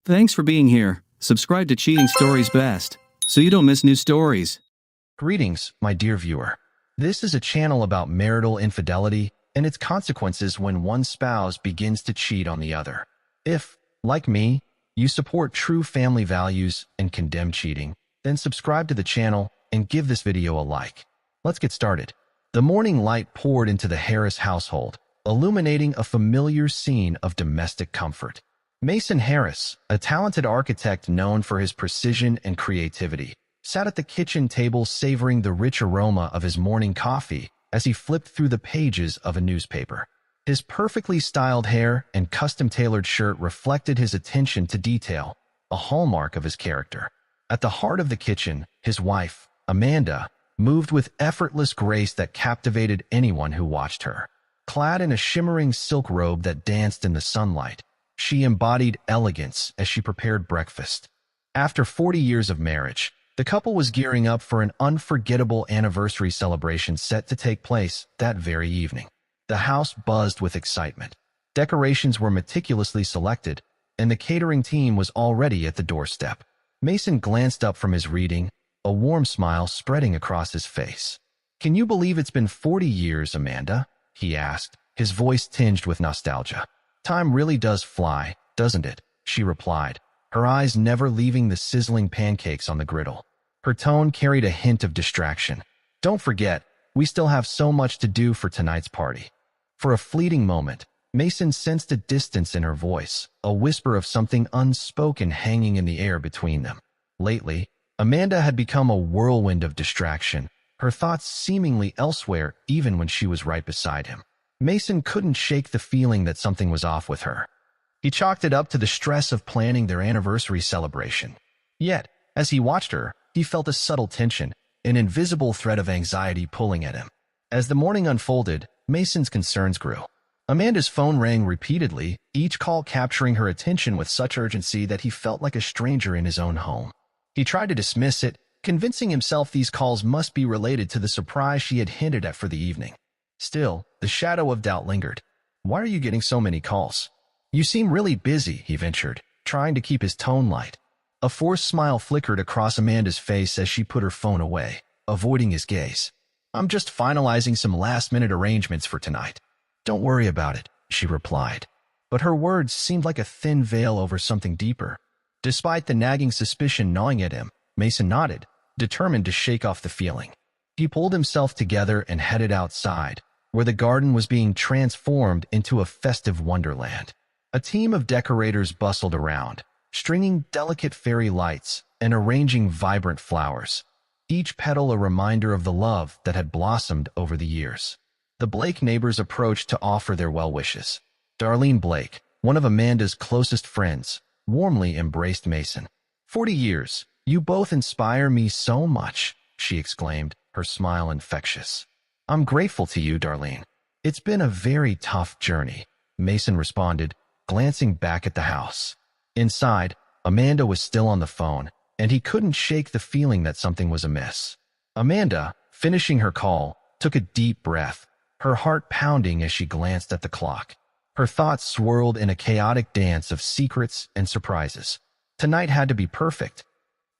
Thanks for being here. Subscribe to Cheating Stories Best, so you don't miss new stories. Greetings, my dear viewer. This is a channel about marital infidelity and its consequences when one spouse begins to cheat on the other. If, like me, you support true family values and condemn cheating, then subscribe to the channel and give this video a like. Let's get started. The morning light poured into the Harris household, illuminating a familiar scene of domestic comfort. Mason Harris, a talented architect known for his precision and creativity, sat at the kitchen table savoring the rich aroma of his morning coffee as he flipped through the pages of a newspaper. His perfectly styled hair and custom-tailored shirt reflected his attention to detail, a hallmark of his character. At the heart of the kitchen, his wife, Amanda, moved with effortless grace that captivated anyone who watched her. Clad in a shimmering silk robe that danced in the sunlight, she embodied elegance as she prepared breakfast. After 40 years of marriage, the couple was gearing up for an unforgettable anniversary celebration set to take place that very evening. The house buzzed with excitement. Decorations were meticulously selected, and the catering team was already at the doorstep. Mason glanced up from his reading, a warm smile spreading across his face. "Can you believe it's been 40 years, Amanda?" he asked, his voice tinged with nostalgia. "Time really does fly, doesn't it?" she replied, her eyes never leaving the sizzling pancakes on the griddle. Her tone carried a hint of distraction. "Don't forget, we still have so much to do for tonight's party." For a fleeting moment, Mason sensed a distance in her voice, a whisper of something unspoken hanging in the air between them. Lately, Amanda had become a whirlwind of distraction, her thoughts seemingly elsewhere even when she was right beside him. Mason couldn't shake the feeling that something was off with her. He chalked it up to the stress of planning their anniversary celebration. Yet, as he watched her, he felt a subtle tension, an invisible thread of anxiety pulling at him. As the morning unfolded, Mason's concerns grew. Amanda's phone rang repeatedly, each call capturing her attention with such urgency that he felt like a stranger in his own home. He tried to dismiss it, convincing himself these calls must be related to the surprise she had hinted at for the evening. Still, the shadow of doubt lingered. "Why are you getting so many calls?" "You seem really busy," he ventured, trying to keep his tone light. A forced smile flickered across Amanda's face as she put her phone away, avoiding his gaze. "I'm just finalizing some last-minute arrangements for tonight." "Don't worry about it," she replied. But her words seemed like a thin veil over something deeper. Despite the nagging suspicion gnawing at him, Mason nodded, determined to shake off the feeling. He pulled himself together and headed outside, where the garden was being transformed into a festive wonderland. A team of decorators bustled around, stringing delicate fairy lights and arranging vibrant flowers, each petal a reminder of the love that had blossomed over the years. The Blake neighbors approached to offer their well wishes. Darlene Blake, one of Amanda's closest friends, warmly embraced Mason. "40 years, you both inspire me so much," she exclaimed, her smile infectious. "I'm grateful to you, Darlene." "It's been a very tough journey," Mason responded, glancing back at the house. Inside, Amanda was still on the phone, and he couldn't shake the feeling that something was amiss. Amanda, finishing her call, took a deep breath, her heart pounding as she glanced at the clock. Her thoughts swirled in a chaotic dance of secrets and surprises. Tonight had to be perfect.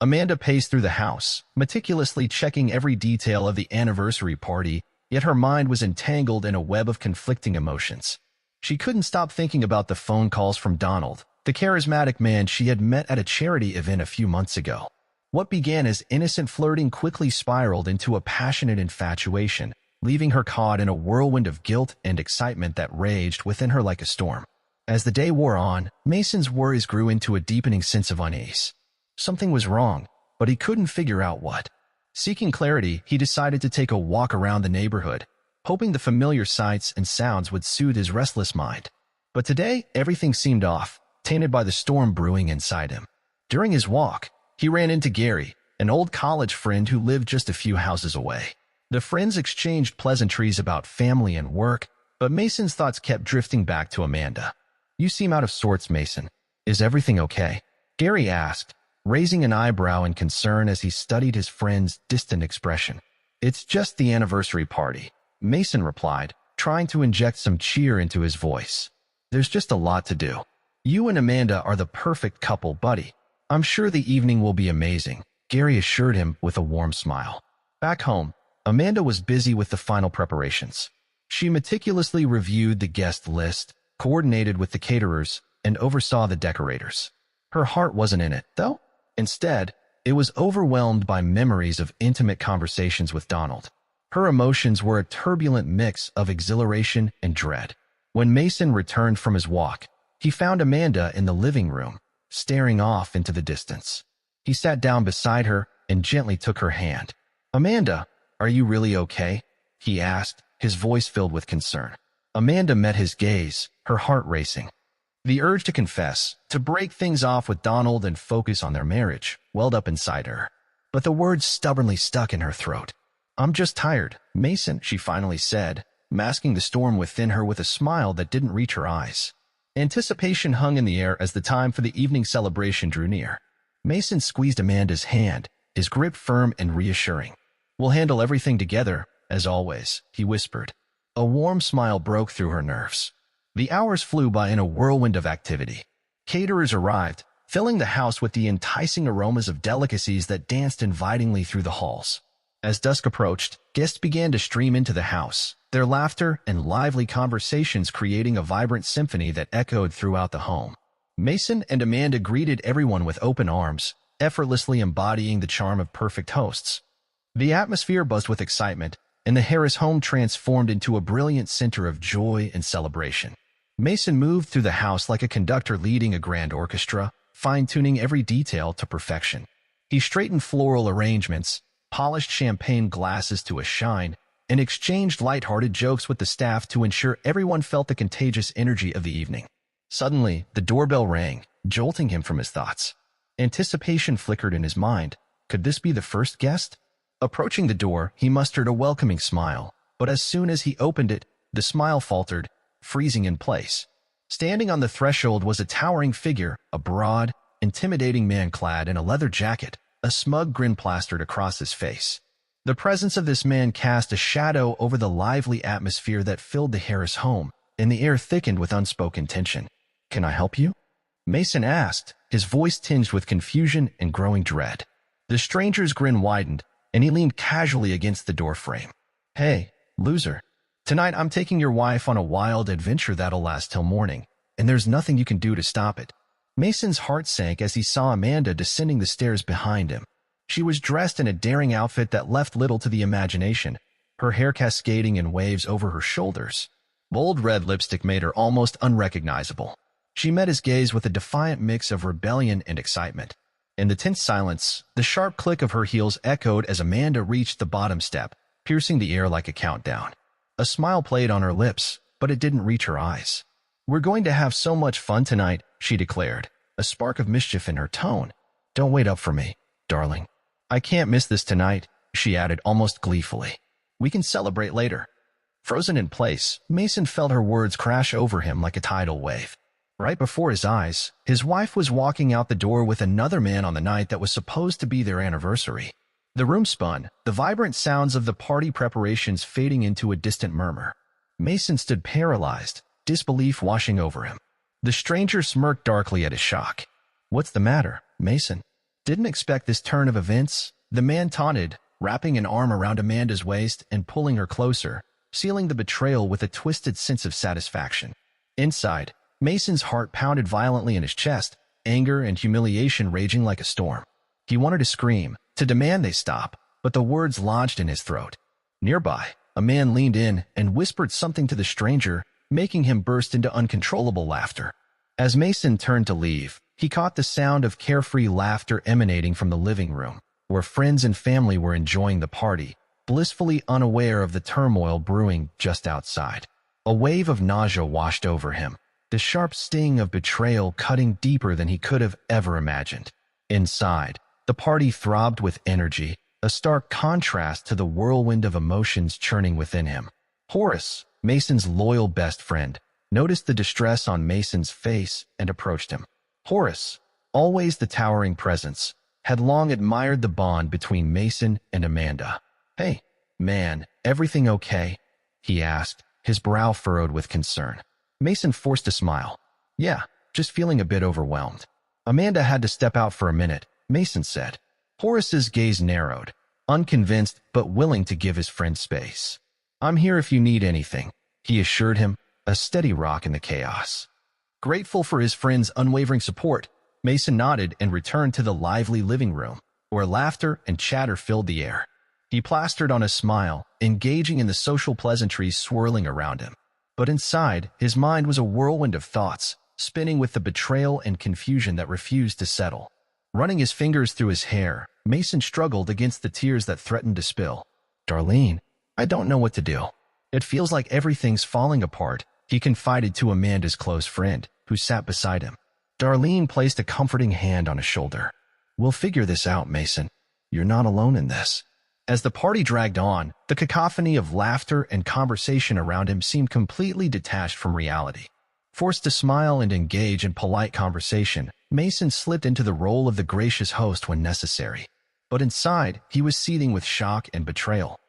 Amanda paced through the house, meticulously checking every detail of the anniversary party, yet her mind was entangled in a web of conflicting emotions. She couldn't stop thinking about the phone calls from Donald, the charismatic man she had met at a charity event a few months ago. What began as innocent flirting quickly spiraled into a passionate infatuation, leaving her caught in a whirlwind of guilt and excitement that raged within her like a storm. As the day wore on, Mason's worries grew into a deepening sense of unease. Something was wrong, but he couldn't figure out what. Seeking clarity, he decided to take a walk around the neighborhood, hoping the familiar sights and sounds would soothe his restless mind. But today, everything seemed off, tainted by the storm brewing inside him. During his walk, he ran into Gary, an old college friend who lived just a few houses away. The friends exchanged pleasantries about family and work, but Mason's thoughts kept drifting back to Amanda. "You seem out of sorts, Mason. Is everything okay?" Gary asked, raising an eyebrow in concern as he studied his friend's distant expression. "It's just the anniversary party," Mason replied, trying to inject some cheer into his voice. "There's just a lot to do." You and Amanda are the perfect couple, buddy. I'm sure the evening will be amazing, Gary assured him with a warm smile. Back home, Amanda was busy with the final preparations. She meticulously reviewed the guest list, coordinated with the caterers, and oversaw the decorators. Her heart wasn't in it, though. Instead, it was overwhelmed by memories of intimate conversations with Donald. Her emotions were a turbulent mix of exhilaration and dread. When Mason returned from his walk, he found Amanda in the living room, staring off into the distance. He sat down beside her and gently took her hand. "Amanda, are you really okay?" he asked, his voice filled with concern. Amanda met his gaze, her heart racing. The urge to confess, to break things off with Donald and focus on their marriage, welled up inside her. But the words stubbornly stuck in her throat. "I'm just tired, Mason," she finally said, masking the storm within her with a smile that didn't reach her eyes. Anticipation hung in the air as the time for the evening celebration drew near. Mason squeezed Amanda's hand, his grip firm and reassuring. "We'll handle everything together, as always," he whispered. A warm smile broke through her nerves. The hours flew by in a whirlwind of activity. Caterers arrived, filling the house with the enticing aromas of delicacies that danced invitingly through the halls. As dusk approached, guests began to stream into the house, their laughter and lively conversations creating a vibrant symphony that echoed throughout the home. Mason and Amanda greeted everyone with open arms, effortlessly embodying the charm of perfect hosts. The atmosphere buzzed with excitement, and the Harris home transformed into a brilliant center of joy and celebration. Mason moved through the house like a conductor leading a grand orchestra, fine-tuning every detail to perfection. He straightened floral arrangements, polished champagne glasses to a shine, and exchanged light-hearted jokes with the staff to ensure everyone felt the contagious energy of the evening. Suddenly, the doorbell rang, jolting him from his thoughts. Anticipation flickered in his mind. Could this be the first guest? Approaching the door, he mustered a welcoming smile, but as soon as he opened it, the smile faltered, freezing in place. Standing on the threshold was a towering figure, a broad, intimidating man clad in a leather jacket, a smug grin plastered across his face. The presence of this man cast a shadow over the lively atmosphere that filled the Harris home, and the air thickened with unspoken tension. "Can I help you?" Mason asked, his voice tinged with confusion and growing dread. The stranger's grin widened, and he leaned casually against the doorframe. "Hey, loser. Tonight I'm taking your wife on a wild adventure that'll last till morning, and there's nothing you can do to stop it." Mason's heart sank as he saw Amanda descending the stairs behind him. She was dressed in a daring outfit that left little to the imagination, her hair cascading in waves over her shoulders. Bold red lipstick made her almost unrecognizable. She met his gaze with a defiant mix of rebellion and excitement. In the tense silence, the sharp click of her heels echoed as Amanda reached the bottom step, piercing the air like a countdown. A smile played on her lips, but it didn't reach her eyes. "We're going to have so much fun tonight," she declared, a spark of mischief in her tone. "Don't wait up for me, darling. I can't miss this tonight," she added almost gleefully. "We can celebrate later." Frozen in place, Mason felt her words crash over him like a tidal wave. Right before his eyes, his wife was walking out the door with another man on the night that was supposed to be their anniversary. The room spun, the vibrant sounds of the party preparations fading into a distant murmur. Mason stood paralyzed, disbelief washing over him. The stranger smirked darkly at his shock. "What's the matter, Mason?" "Didn't expect this turn of events," the man taunted, wrapping an arm around Amanda's waist and pulling her closer, sealing the betrayal with a twisted sense of satisfaction. Inside, Mason's heart pounded violently in his chest, anger and humiliation raging like a storm. He wanted to scream, to demand they stop, but the words lodged in his throat. Nearby, a man leaned in and whispered something to the stranger, making him burst into uncontrollable laughter. As Mason turned to leave, he caught the sound of carefree laughter emanating from the living room, where friends and family were enjoying the party, blissfully unaware of the turmoil brewing just outside. A wave of nausea washed over him, the sharp sting of betrayal cutting deeper than he could have ever imagined. Inside, the party throbbed with energy, a stark contrast to the whirlwind of emotions churning within him. Horace, Mason's loyal best friend, noticed the distress on Mason's face and approached him. Horace, always the towering presence, had long admired the bond between Mason and Amanda. "Hey, man, everything okay?" he asked, his brow furrowed with concern. Mason forced a smile. "Yeah, just feeling a bit overwhelmed. Amanda had to step out for a minute, Mason said. Horace's gaze narrowed, unconvinced but willing to give his friend space. I'm here if you need anything, he assured him, a steady rock in the chaos. Grateful for his friend's unwavering support, Mason nodded and returned to the lively living room, where laughter and chatter filled the air. He plastered on a smile, engaging in the social pleasantries swirling around him. But inside, his mind was a whirlwind of thoughts, spinning with the betrayal and confusion that refused to settle. Running his fingers through his hair, Mason struggled against the tears that threatened to spill. Darlene, I don't know what to do. It feels like everything's falling apart, he confided to Amanda's close friend, who sat beside him. Darlene placed a comforting hand on his shoulder. We'll figure this out, Mason. You're not alone in this. As the party dragged on, the cacophony of laughter and conversation around him seemed completely detached from reality. Forced to smile and engage in polite conversation, Mason slipped into the role of the gracious host when necessary. But inside, he was seething with shock and betrayal.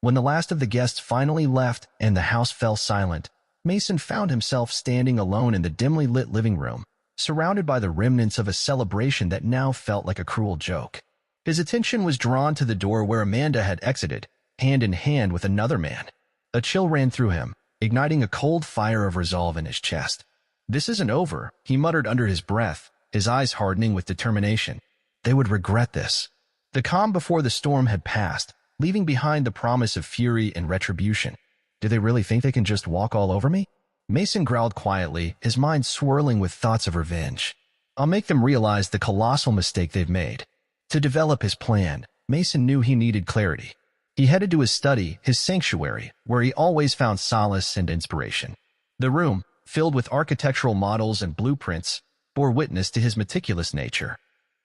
When the last of the guests finally left and the house fell silent, Mason found himself standing alone in the dimly lit living room, surrounded by the remnants of a celebration that now felt like a cruel joke. His attention was drawn to the door where Amanda had exited, hand in hand with another man. A chill ran through him, igniting a cold fire of resolve in his chest. This isn't over, he muttered under his breath, his eyes hardening with determination. They would regret this. The calm before the storm had passed, leaving behind the promise of fury and retribution. Do they really think they can just walk all over me? Mason growled quietly, his mind swirling with thoughts of revenge. I'll make them realize the colossal mistake they've made. To develop his plan, Mason knew he needed clarity. He headed to his study, his sanctuary, where he always found solace and inspiration. The room, filled with architectural models and blueprints, bore witness to his meticulous nature.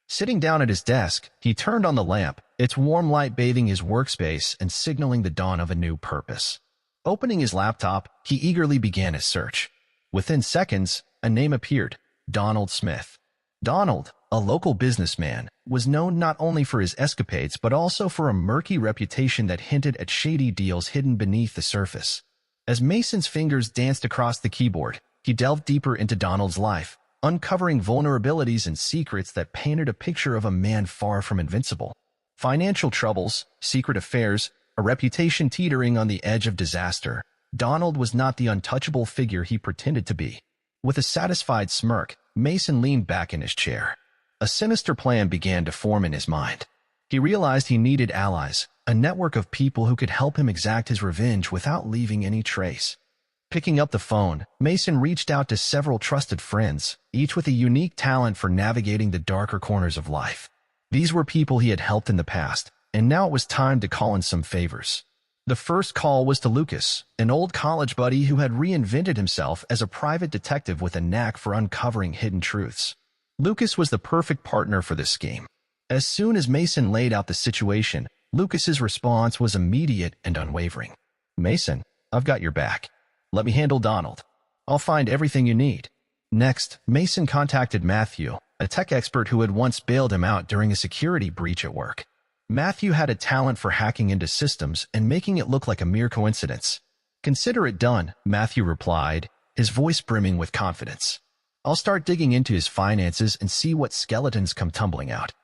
Sitting down at his desk, he turned on the lamp, its warm light bathing his workspace and signaling the dawn of a new purpose. Opening his laptop, he eagerly began his search. Within seconds, a name appeared, Donald Smith. Donald, a local businessman, was known not only for his escapades but also for a murky reputation that hinted at shady deals hidden beneath the surface. As Mason's fingers danced across the keyboard, he delved deeper into Donald's life, uncovering vulnerabilities and secrets that painted a picture of a man far from invincible. Financial troubles, secret affairs, a reputation teetering on the edge of disaster, Donald was not the untouchable figure he pretended to be. With a satisfied smirk, Mason leaned back in his chair. A sinister plan began to form in his mind. He realized he needed allies, a network of people who could help him exact his revenge without leaving any trace. Picking up the phone, Mason reached out to several trusted friends, each with a unique talent for navigating the darker corners of life. These were people he had helped in the past, and now it was time to call in some favors. The first call was to Lucas, an old college buddy who had reinvented himself as a private detective with a knack for uncovering hidden truths. Lucas was the perfect partner for this scheme. As soon as Mason laid out the situation, Lucas's response was immediate and unwavering. Mason, I've got your back. Let me handle Donald. I'll find everything you need. Next, Mason contacted Matthew, a tech expert who had once bailed him out during a security breach at work. Matthew had a talent for hacking into systems and making it look like a mere coincidence. Consider it done, Matthew replied, his voice brimming with confidence. I'll start digging into his finances and see what skeletons come tumbling out.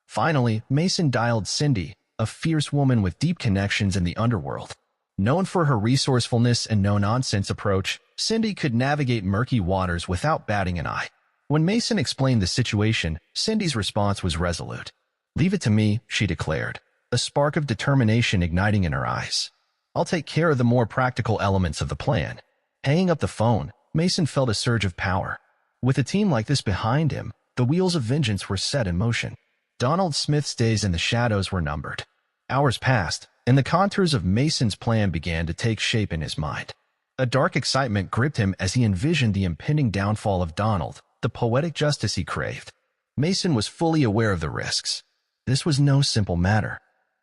Finally, Mason dialed Cindy, a fierce woman with deep connections in the underworld. Known for her resourcefulness and no-nonsense approach, Cindy could navigate murky waters without batting an eye. When Mason explained the situation, Cindy's response was resolute. Leave it to me, she declared, a spark of determination igniting in her eyes. I'll take care of the more practical elements of the plan. Hanging up the phone, Mason felt a surge of power. With a team like this behind him, the wheels of vengeance were set in motion. Donald Smith's days in the shadows were numbered. Hours passed, and the contours of Mason's plan began to take shape in his mind. A dark excitement gripped him as he envisioned the impending downfall of Donald, the poetic justice he craved. Mason was fully aware of the risks. This was no simple matter.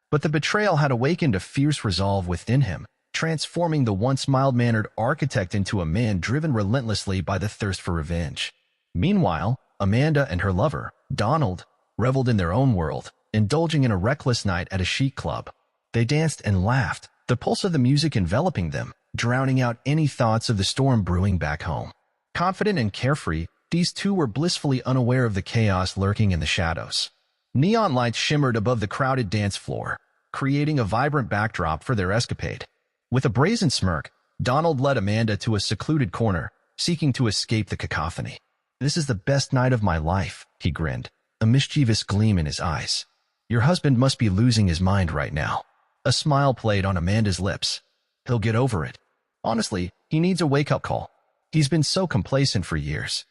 But the betrayal had awakened a fierce resolve within him, transforming the once mild-mannered architect into a man driven relentlessly by the thirst for revenge. Meanwhile, Amanda and her lover, Donald, reveled in their own world, indulging in a reckless night at a chic club. They danced and laughed, the pulse of the music enveloping them, drowning out any thoughts of the storm brewing back home. Confident and carefree, these two were blissfully unaware of the chaos lurking in the shadows. Neon lights shimmered above the crowded dance floor, creating a vibrant backdrop for their escapade. With a brazen smirk, Donald led Amanda to a secluded corner, seeking to escape the cacophony. "This is the best night of my life," he grinned, a mischievous gleam in his eyes. "Your husband must be losing his mind right now." A smile played on Amanda's lips. "He'll get over it. Honestly, he needs a wake-up call. He's been so complacent for years."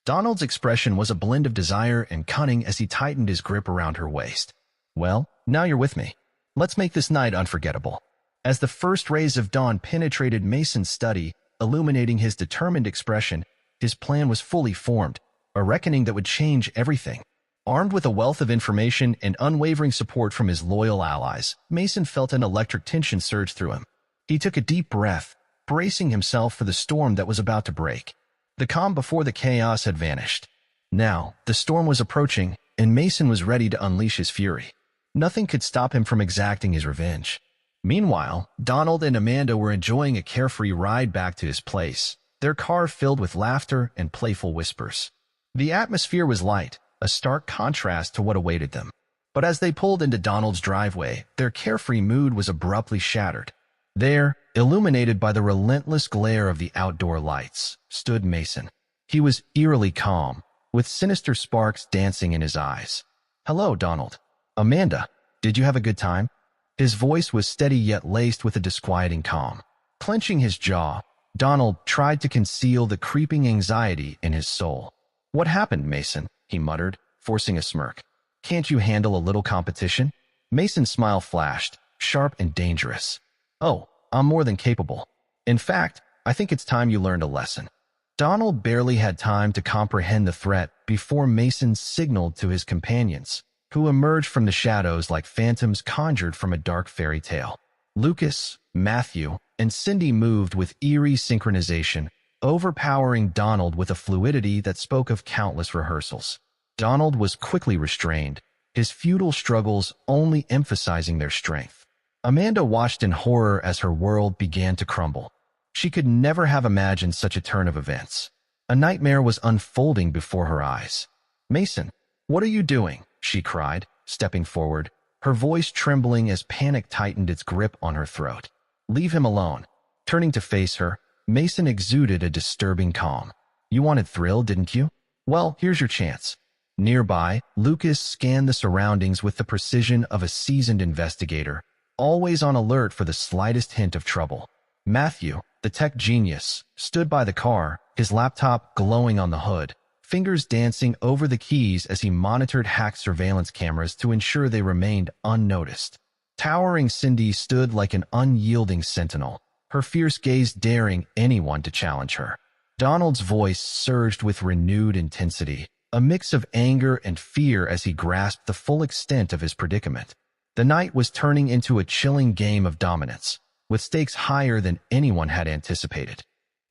Donald's expression was a blend of desire and cunning as he tightened his grip around her waist. "Well, now you're with me. Let's make this night unforgettable." As the first rays of dawn penetrated Mason's study, illuminating his determined expression, his plan was fully formed, a reckoning that would change everything. Armed with a wealth of information and unwavering support from his loyal allies, Mason felt an electric tension surge through him. He took a deep breath, bracing himself for the storm that was about to break. The calm before the chaos had vanished. Now, the storm was approaching, and Mason was ready to unleash his fury. Nothing could stop him from exacting his revenge. Meanwhile, Donald and Amanda were enjoying a carefree ride back to his place, their car filled with laughter and playful whispers. The atmosphere was light, a stark contrast to what awaited them. But as they pulled into Donald's driveway, their carefree mood was abruptly shattered. There, illuminated by the relentless glare of the outdoor lights, stood Mason. He was eerily calm, with sinister sparks dancing in his eyes. "Hello, Donald. Amanda, did you have a good time?" His voice was steady yet laced with a disquieting calm. Clenching his jaw, Donald tried to conceal the creeping anxiety in his soul. "What happened, Mason?" he muttered, forcing a smirk. "Can't you handle a little competition?" Mason's smile flashed, sharp and dangerous. "Oh, I'm more than capable. In fact, I think it's time you learned a lesson." Donald barely had time to comprehend the threat before Mason signaled to his companions, who emerged from the shadows like phantoms conjured from a dark fairy tale. Lucas, Matthew, and Cindy moved with eerie synchronization, overpowering Donald with a fluidity that spoke of countless rehearsals. Donald was quickly restrained, his futile struggles only emphasizing their strength. Amanda watched in horror as her world began to crumble. She could never have imagined such a turn of events. A nightmare was unfolding before her eyes. "Mason, what are you doing?" she cried, stepping forward, her voice trembling as panic tightened its grip on her throat. "Leave him alone." Turning to face her, Mason exuded a disturbing calm. "You wanted thrill, didn't you? Well, here's your chance." Nearby, Lucas scanned the surroundings with the precision of a seasoned investigator, always on alert for the slightest hint of trouble. Matthew, the tech genius, stood by the car, his laptop glowing on the hood, fingers dancing over the keys as he monitored hacked surveillance cameras to ensure they remained unnoticed. Towering Cindy stood like an unyielding sentinel, her fierce gaze daring anyone to challenge her. Donald's voice surged with renewed intensity, a mix of anger and fear as he grasped the full extent of his predicament. The night was turning into a chilling game of dominance, with stakes higher than anyone had anticipated.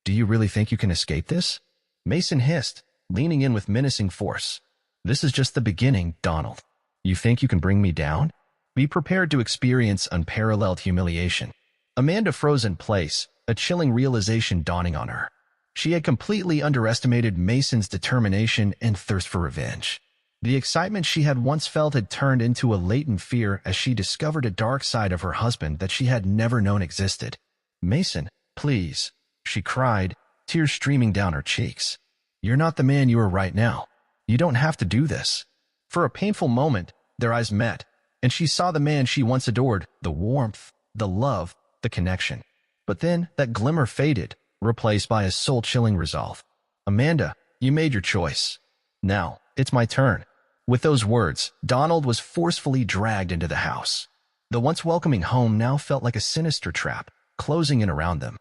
"Do you really think you can escape this?" Mason hissed, leaning in with menacing force. "This is just the beginning, Donald. You think you can bring me down? Be prepared to experience unparalleled humiliation." Amanda froze in place, a chilling realization dawning on her. She had completely underestimated Mason's determination and thirst for revenge. The excitement she had once felt had turned into a latent fear as she discovered a dark side of her husband that she had never known existed. "Mason, please," she cried, tears streaming down her cheeks. "You're not the man you are right now. You don't have to do this." For a painful moment, their eyes met, and she saw the man she once adored, the warmth, the love, the connection. But then that glimmer faded, replaced by a soul-chilling resolve. "Amanda, you made your choice. Now, it's my turn." With those words, Donald was forcefully dragged into the house. The once welcoming home now felt like a sinister trap, closing in around them.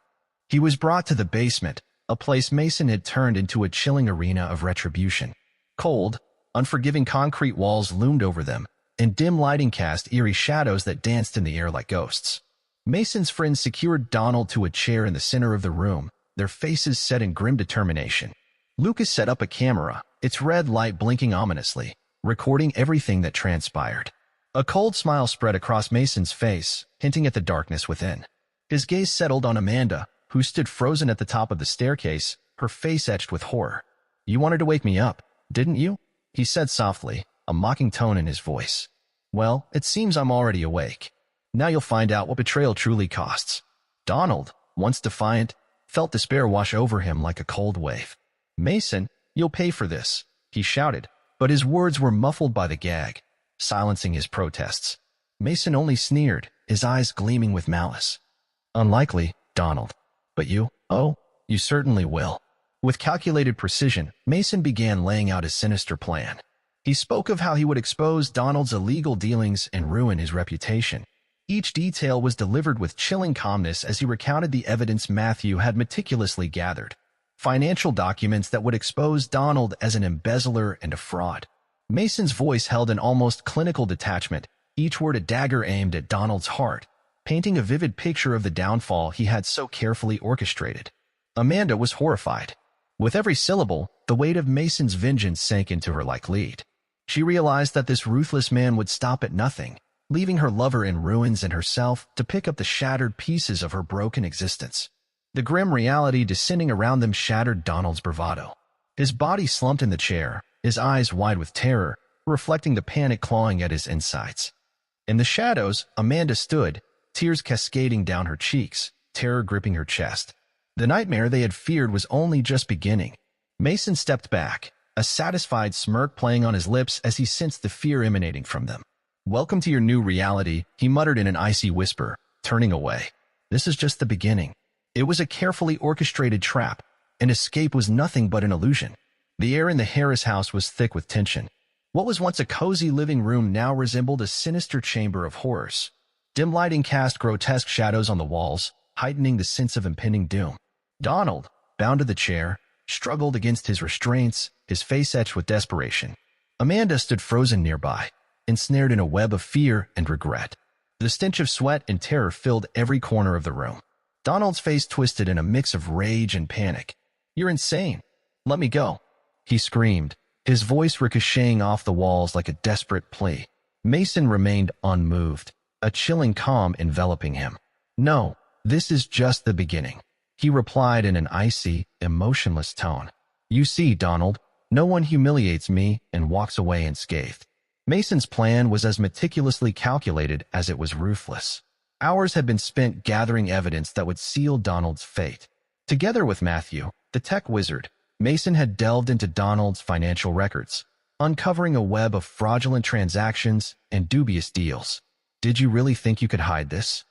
He was brought to the basement, a place Mason had turned into a chilling arena of retribution. Cold, unforgiving concrete walls loomed over them, and dim lighting cast eerie shadows that danced in the air like ghosts. Mason's friends secured Donald to a chair in the center of the room, their faces set in grim determination. Lucas set up a camera, its red light blinking ominously, recording everything that transpired. A cold smile spread across Mason's face, hinting at the darkness within. His gaze settled on Amanda, who stood frozen at the top of the staircase, her face etched with horror. You wanted to wake me up, didn't you? He said softly, a mocking tone in his voice. Well, it seems I'm already awake. Now you'll find out what betrayal truly costs. Donald, once defiant, felt despair wash over him like a cold wave. Mason, you'll pay for this, he shouted, but his words were muffled by the gag, silencing his protests. Mason only sneered, his eyes gleaming with malice. Unlikely, Donald. But you? Oh, you certainly will. With calculated precision, Mason began laying out his sinister plan. He spoke of how he would expose Donald's illegal dealings and ruin his reputation. Each detail was delivered with chilling calmness as he recounted the evidence Matthew had meticulously gathered. Financial documents that would expose Donald as an embezzler and a fraud. Mason's voice held an almost clinical detachment, each word a dagger aimed at Donald's heart, painting a vivid picture of the downfall he had so carefully orchestrated. Amanda was horrified. With every syllable, the weight of Mason's vengeance sank into her like lead. She realized that this ruthless man would stop at nothing, leaving her lover in ruins and herself to pick up the shattered pieces of her broken existence. The grim reality descending around them shattered Donald's bravado. His body slumped in the chair, his eyes wide with terror, reflecting the panic clawing at his insides. In the shadows, Amanda stood, tears cascading down her cheeks, terror gripping her chest. The nightmare they had feared was only just beginning. Mason stepped back, a satisfied smirk playing on his lips as he sensed the fear emanating from them. Welcome to your new reality, he muttered in an icy whisper, turning away. This is just the beginning. It was a carefully orchestrated trap. An escape was nothing but an illusion. The air in the Harris house was thick with tension. What was once a cozy living room now resembled a sinister chamber of horrors. Dim lighting cast grotesque shadows on the walls, heightening the sense of impending doom. Donald, bound to the chair, struggled against his restraints, his face etched with desperation. Amanda stood frozen nearby, ensnared in a web of fear and regret. The stench of sweat and terror filled every corner of the room. Donald's face twisted in a mix of rage and panic. You're insane. Let me go, he screamed, his voice ricocheting off the walls like a desperate plea. Mason remained unmoved, a chilling calm enveloping him. No, this is just the beginning, he replied in an icy, emotionless tone. You see, Donald, no one humiliates me and walks away unscathed. Mason's plan was as meticulously calculated as it was ruthless. Hours had been spent gathering evidence that would seal Donald's fate. Together with Matthew, the tech wizard, Mason had delved into Donald's financial records, uncovering a web of fraudulent transactions and dubious deals. Did you really think you could hide this?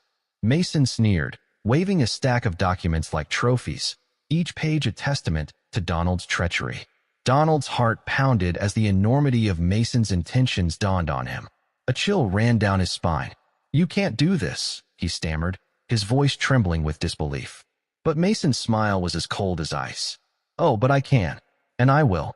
Mason sneered, waving a stack of documents like trophies, each page a testament to Donald's treachery. Donald's heart pounded as the enormity of Mason's intentions dawned on him. A chill ran down his spine. You can't do this, he stammered, his voice trembling with disbelief. But Mason's smile was as cold as ice. Oh, but I can, and I will.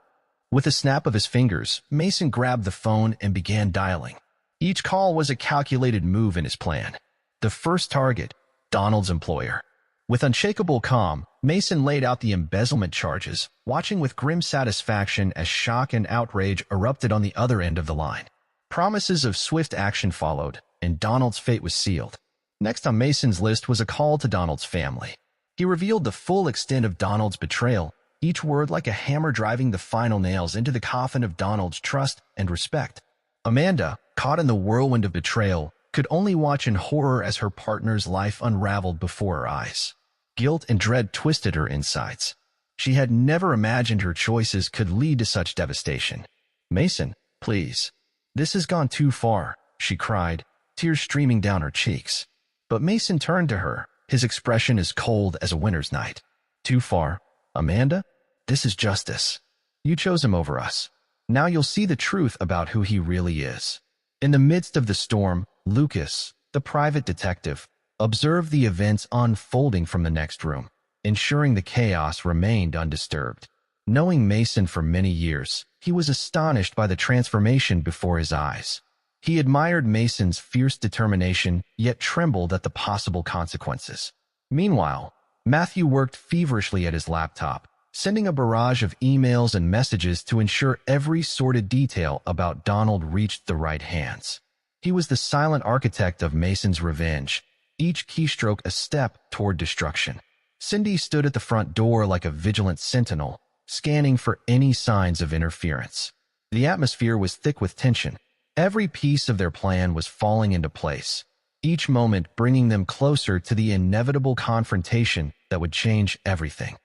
With a snap of his fingers, Mason grabbed the phone and began dialing. Each call was a calculated move in his plan. The first target, Donald's employer. With unshakable calm, Mason laid out the embezzlement charges, watching with grim satisfaction as shock and outrage erupted on the other end of the line. Promises of swift action followed, and Donald's fate was sealed. Next on Mason's list was a call to Donald's family. He revealed the full extent of Donald's betrayal, each word like a hammer driving the final nails into the coffin of Donald's trust and respect. Amanda, caught in the whirlwind of betrayal, could only watch in horror as her partner's life unraveled before her eyes. Guilt and dread twisted her insides. She had never imagined her choices could lead to such devastation. Mason, please. This has gone too far, she cried, tears streaming down her cheeks. But Mason turned to her, his expression as cold as a winter's night. Too far? Amanda? This is justice. You chose him over us. Now you'll see the truth about who he really is. In the midst of the storm, Lucas, the private detective, observed the events unfolding from the next room, ensuring the chaos remained undisturbed. Knowing Mason for many years, he was astonished by the transformation before his eyes. He admired Mason's fierce determination, yet trembled at the possible consequences. Meanwhile, Matthew worked feverishly at his laptop, sending a barrage of emails and messages to ensure every sordid detail about Donald reached the right hands. He was the silent architect of Mason's revenge, each keystroke a step toward destruction. Cindy stood at the front door like a vigilant sentinel, scanning for any signs of interference. The atmosphere was thick with tension. Every piece of their plan was falling into place, each moment bringing them closer to the inevitable confrontation that would change everything.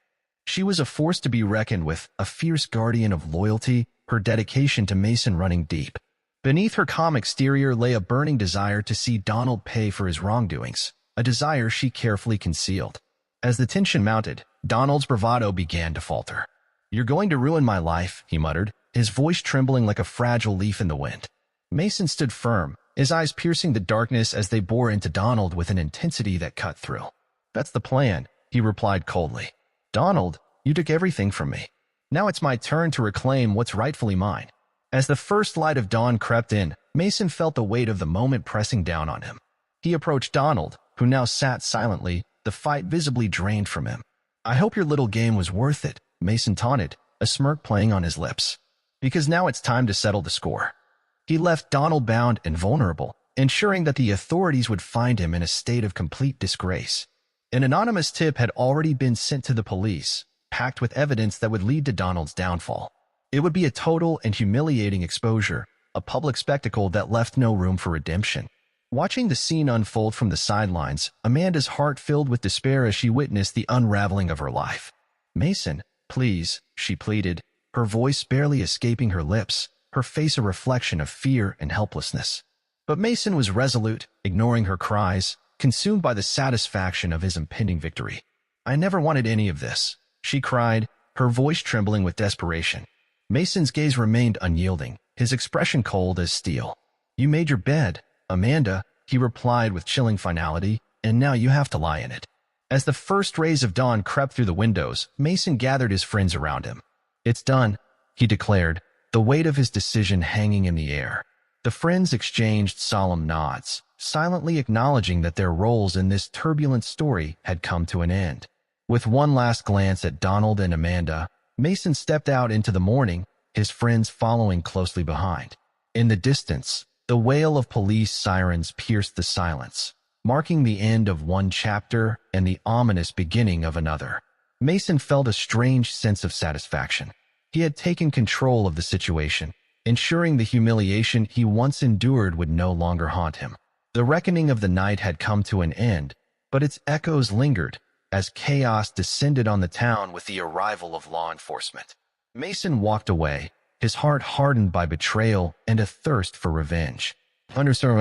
She was a force to be reckoned with, a fierce guardian of loyalty, her dedication to Mason running deep. Beneath her calm exterior lay a burning desire to see Donald pay for his wrongdoings, a desire she carefully concealed. As the tension mounted, Donald's bravado began to falter. "You're going to ruin my life," he muttered, his voice trembling like a fragile leaf in the wind. Mason stood firm, his eyes piercing the darkness as they bore into Donald with an intensity that cut through. "That's the plan," he replied coldly. "Donald, you took everything from me. Now it's my turn to reclaim what's rightfully mine." As the first light of dawn crept in, Mason felt the weight of the moment pressing down on him. He approached Donald, who now sat silently, the fight visibly drained from him. "I hope your little game was worth it," Mason taunted, a smirk playing on his lips. "Because now it's time to settle the score." He left Donald bound and vulnerable, ensuring that the authorities would find him in a state of complete disgrace. An anonymous tip had already been sent to the police, packed with evidence that would lead to Donald's downfall. It would be a total and humiliating exposure, a public spectacle that left no room for redemption. Watching the scene unfold from the sidelines, Amanda's heart filled with despair as she witnessed the unraveling of her life. "Mason, please," she pleaded, her voice barely escaping her lips, her face a reflection of fear and helplessness. But Mason was resolute, ignoring her cries, consumed by the satisfaction of his impending victory. "I never wanted any of this," she cried, her voice trembling with desperation. Mason's gaze remained unyielding, his expression cold as steel. "You made your bed, Amanda," he replied with chilling finality, "and now you have to lie in it." As the first rays of dawn crept through the windows, Mason gathered his friends around him. "It's done," he declared, the weight of his decision hanging in the air. The friends exchanged solemn nods, silently acknowledging that their roles in this turbulent story had come to an end. With one last glance at Donald and Amanda, Mason stepped out into the morning, his friends following closely behind. In the distance, the wail of police sirens pierced the silence, marking the end of one chapter and the ominous beginning of another. Mason felt a strange sense of satisfaction. He had taken control of the situation, ensuring the humiliation he once endured would no longer haunt him. The reckoning of the night had come to an end, but its echoes lingered as chaos descended on the town with the arrival of law enforcement. Mason walked away, his heart hardened by betrayal and a thirst for revenge. Understood.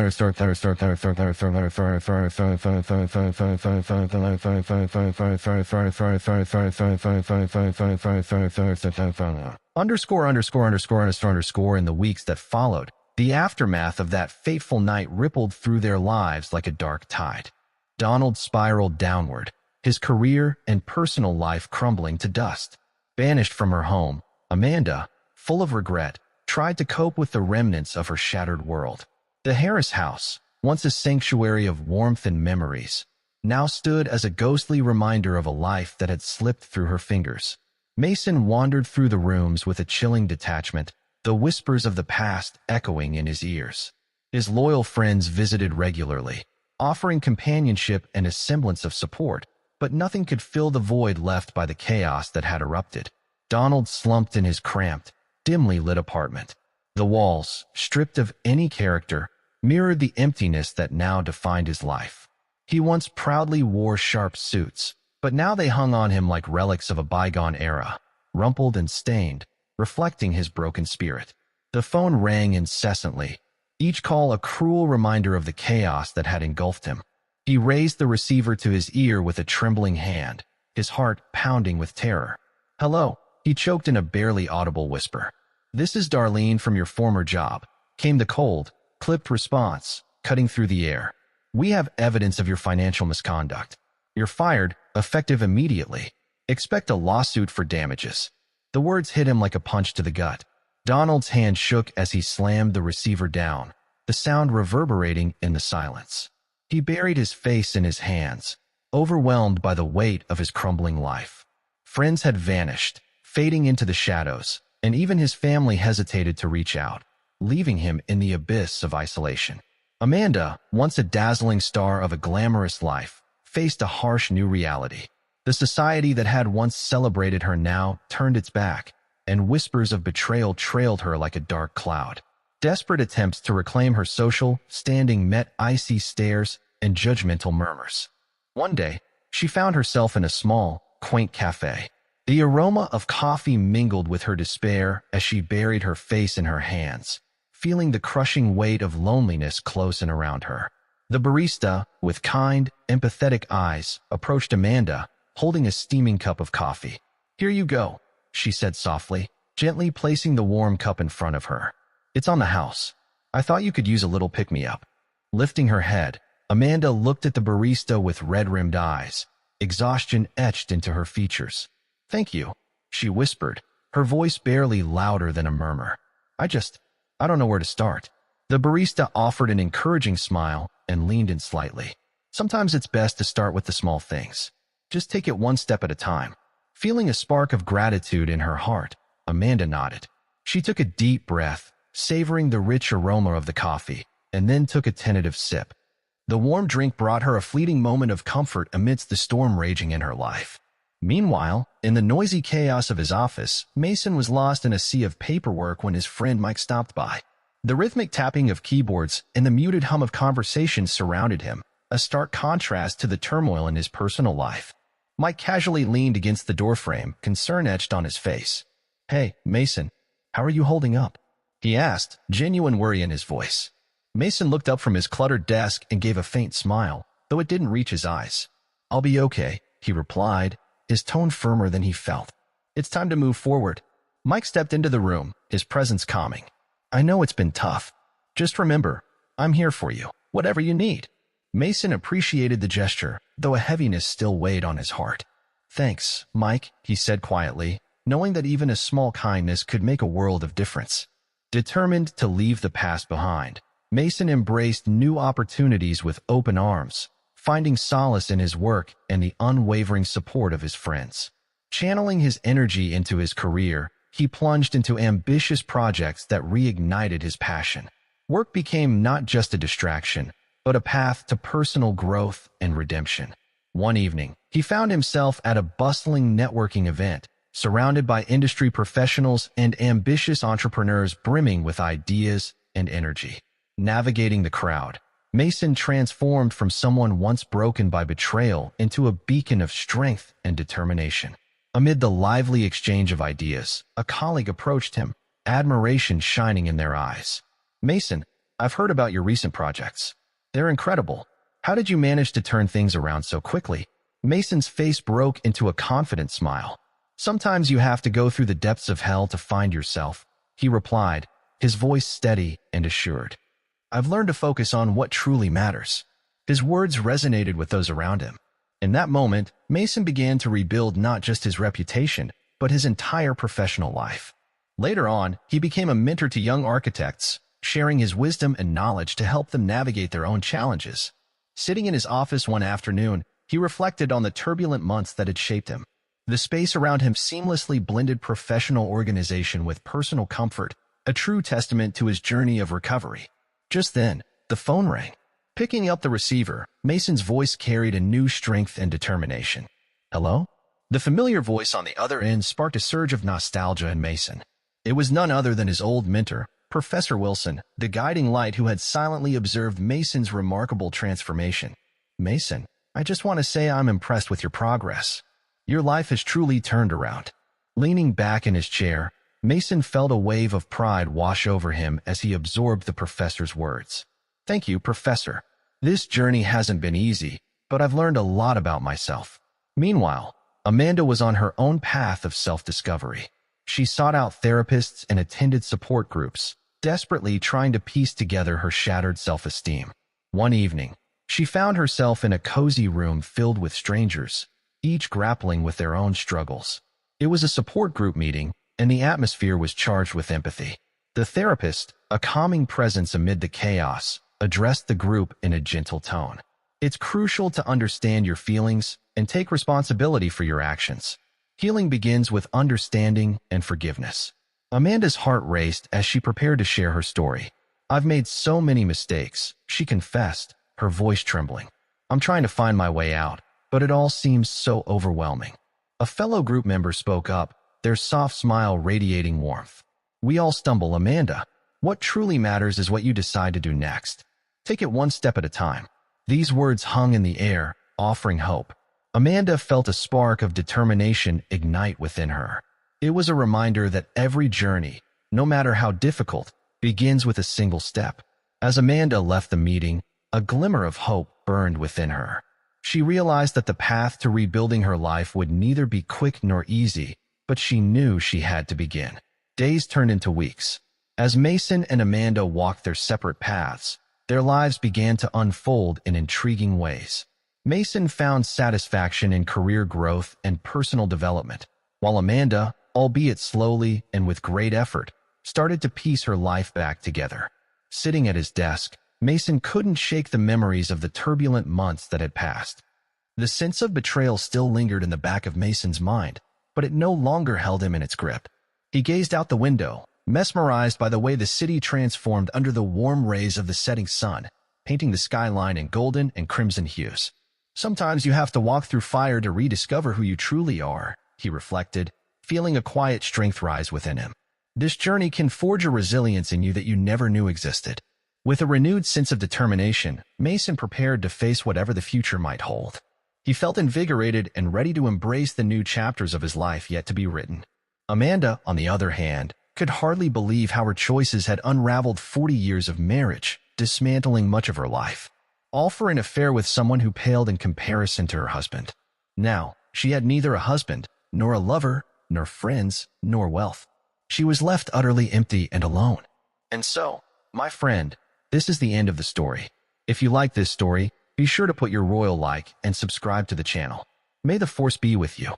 In the weeks that followed, the aftermath of that fateful night rippled through their lives like a dark tide. Donald spiraled downward, his career and personal life crumbling to dust. Banished from her home, Amanda, full of regret, tried to cope with the remnants of her shattered world. The Harris house, once a sanctuary of warmth and memories, now stood as a ghostly reminder of a life that had slipped through her fingers. Mason wandered through the rooms with a chilling detachment, the whispers of the past echoing in his ears. His loyal friends visited regularly, offering companionship and a semblance of support, but nothing could fill the void left by the chaos that had erupted. Donald slumped in his cramped, dimly lit apartment. The walls, stripped of any character, mirrored the emptiness that now defined his life. He once proudly wore sharp suits, but now they hung on him like relics of a bygone era, rumpled and stained, reflecting his broken spirit. The phone rang incessantly, each call a cruel reminder of the chaos that had engulfed him. He raised the receiver to his ear with a trembling hand, his heart pounding with terror. "Hello," he choked in a barely audible whisper. "This is Darlene from your former job," came the cold, clipped response, cutting through the air. "We have evidence of your financial misconduct. You're fired, effective immediately. Expect a lawsuit for damages." The words hit him like a punch to the gut. Donald's hand shook as he slammed the receiver down, the sound reverberating in the silence. He buried his face in his hands, overwhelmed by the weight of his crumbling life. Friends had vanished, fading into the shadows, and even his family hesitated to reach out, leaving him in the abyss of isolation. Amanda, once a dazzling star of a glamorous life, faced a harsh new reality. The society that had once celebrated her now turned its back, and whispers of betrayal trailed her like a dark cloud. Desperate attempts to reclaim her social standing met icy stares and judgmental murmurs. One day, she found herself in a small, quaint cafe. The aroma of coffee mingled with her despair as she buried her face in her hands, feeling the crushing weight of loneliness close and around her. The barista, with kind, empathetic eyes, approached Amanda, holding a steaming cup of coffee. "Here you go," she said softly, gently placing the warm cup in front of her. "It's on the house. I thought you could use a little pick-me-up." Lifting her head, Amanda looked at the barista with red-rimmed eyes, exhaustion etched into her features. "Thank you," she whispered, her voice barely louder than a murmur. I don't know where to start." The barista offered an encouraging smile and leaned in slightly. "Sometimes it's best to start with the small things. Just take it one step at a time." Feeling a spark of gratitude in her heart, Amanda nodded. She took a deep breath, savoring the rich aroma of the coffee, and then took a tentative sip. The warm drink brought her a fleeting moment of comfort amidst the storm raging in her life. Meanwhile, in the noisy chaos of his office, Mason was lost in a sea of paperwork when his friend Mike stopped by. The rhythmic tapping of keyboards and the muted hum of conversations surrounded him, a stark contrast to the turmoil in his personal life. Mike casually leaned against the doorframe, concern etched on his face. "Hey, Mason, how are you holding up?" he asked, genuine worry in his voice. Mason looked up from his cluttered desk and gave a faint smile, though it didn't reach his eyes. "I'll be okay," he replied, his tone firmer than he felt. "It's time to move forward." Mike stepped into the room, his presence calming. "I know it's been tough. Just remember, I'm here for you, whatever you need." Mason appreciated the gesture, though a heaviness still weighed on his heart. "Thanks, Mike," he said quietly, knowing that even a small kindness could make a world of difference. Determined to leave the past behind, Mason embraced new opportunities with open arms, finding solace in his work and the unwavering support of his friends. Channeling his energy into his career, he plunged into ambitious projects that reignited his passion. Work became not just a distraction, but a path to personal growth and redemption. One evening, he found himself at a bustling networking event, surrounded by industry professionals and ambitious entrepreneurs brimming with ideas and energy. Navigating the crowd, Mason transformed from someone once broken by betrayal into a beacon of strength and determination. Amid the lively exchange of ideas, a colleague approached him, admiration shining in their eyes. "Mason, I've heard about your recent projects. They're incredible. How did you manage to turn things around so quickly?" Mason's face broke into a confident smile. "Sometimes you have to go through the depths of hell to find yourself," he replied, his voice steady and assured. "I've learned to focus on what truly matters." His words resonated with those around him. In that moment, Mason began to rebuild not just his reputation, but his entire professional life. Later on, he became a mentor to young architects, sharing his wisdom and knowledge to help them navigate their own challenges. Sitting in his office one afternoon, he reflected on the turbulent months that had shaped him. The space around him seamlessly blended professional organization with personal comfort, a true testament to his journey of recovery. Just then, the phone rang. Picking up the receiver, Mason's voice carried a new strength and determination. "Hello?" The familiar voice on the other end sparked a surge of nostalgia in Mason. It was none other than his old mentor, Professor Wilson, the guiding light who had silently observed Mason's remarkable transformation. "Mason, I just want to say I'm impressed with your progress. Your life has truly turned around." Leaning back in his chair, Mason felt a wave of pride wash over him as he absorbed the professor's words. "Thank you, Professor. This journey hasn't been easy, but I've learned a lot about myself." Meanwhile, Amanda was on her own path of self-discovery. She sought out therapists and attended support groups, desperately trying to piece together her shattered self-esteem. One evening, she found herself in a cozy room filled with strangers, each grappling with their own struggles. It was a support group meeting, and the atmosphere was charged with empathy. The therapist, a calming presence amid the chaos, addressed the group in a gentle tone. "It's crucial to understand your feelings and take responsibility for your actions. Healing begins with understanding and forgiveness." Amanda's heart raced as she prepared to share her story. "I've made so many mistakes," she confessed, her voice trembling. "I'm trying to find my way out, but it all seems so overwhelming. A fellow group member spoke up, their soft smile radiating warmth. We all stumble, Amanda. What truly matters is what you decide to do next. Take it one step at a time. These words hung in the air, offering hope. Amanda felt a spark of determination ignite within her. It was a reminder that every journey, no matter how difficult, begins with a single step. As Amanda left the meeting, a glimmer of hope burned within her. She realized that the path to rebuilding her life would neither be quick nor easy, but she knew she had to begin. Days turned into weeks. As Mason and Amanda walked their separate paths, their lives began to unfold in intriguing ways. Mason found satisfaction in career growth and personal development, while Amanda, albeit slowly and with great effort, started to piece her life back together. Sitting at his desk, Mason couldn't shake the memories of the turbulent months that had passed. The sense of betrayal still lingered in the back of Mason's mind, but it no longer held him in its grip. He gazed out the window, mesmerized by the way the city transformed under the warm rays of the setting sun, painting the skyline in golden and crimson hues. Sometimes you have to walk through fire to rediscover who you truly are, he reflected, feeling a quiet strength rise within him. This journey can forge a resilience in you that you never knew existed. With a renewed sense of determination, Mason prepared to face whatever the future might hold. He felt invigorated and ready to embrace the new chapters of his life yet to be written. Amanda, on the other hand, could hardly believe how her choices had unraveled 40 years of marriage, dismantling much of her life, all for an affair with someone who paled in comparison to her husband. Now, she had neither a husband, nor a lover, nor friends, nor wealth. She was left utterly empty and alone. And so, my friend, this is the end of the story. If you like this story, be sure to put your royal like and subscribe to the channel. May the force be with you.